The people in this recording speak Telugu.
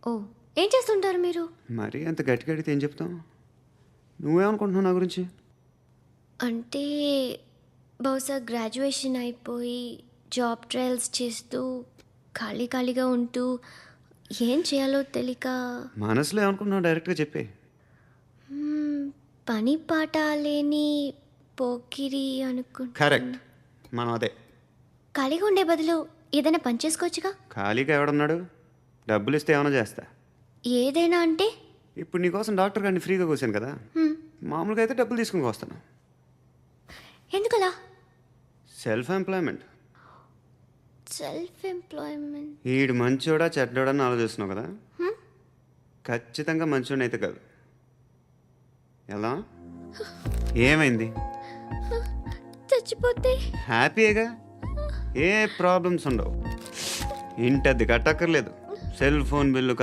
ఓ, ఏం చేస్తుంటారు మీరు? మరి అంత గట్టిగా అడిగితే ఏం చెప్తాం? నువ్వేమనుకుంటున్నావు నా గురించి? అంటే బహుశా గ్రాడ్యుయేషన్ అయిపోయి జాబ్ ట్రయల్స్ చేస్తూ ఖాళీగా ఉంటూ ఏం చేయాలో తెలియక మనసులో ఏమనుకుంటున్నావు డైరెక్ట్గా చెప్పే. మ్మ్, పని పాట లేని పోకిరి అనుకుంటా. కరెక్ట్, మనం అదే. ఖాళీగా ఉండే బదులు ఏదైనా పని చేసుకోవచ్చుగా. ఖాళీగా ఎవడన్నాడు? డబ్బులు ఇస్తే ఏమైనా చేస్తా. ఏదైనా అంటే ఇప్పుడు నీకోసం డాక్టర్ గారిని ఫ్రీగా కూర్చాను కదా, హ్మ్, మామూలుగా అయితే డబ్బులు తీసుకుని వస్తాను. ఎందుకలా? Self employment. Self employment. ఈడు మంచోడా చెడ్డోడా అని ఆలోచిస్తున్నావు కదా, ఖచ్చితంగా మంచోడని అయితే కాదు. ఎలా? ఏమైంది? చచ్చిపోతే హ్యాపీగా, ఏ ప్రాబ్లమ్స్ ఉండవు. ఇంటి అద్దె కట్టక్కర్లేదు, సెల్ ఫోన్ బిల్లు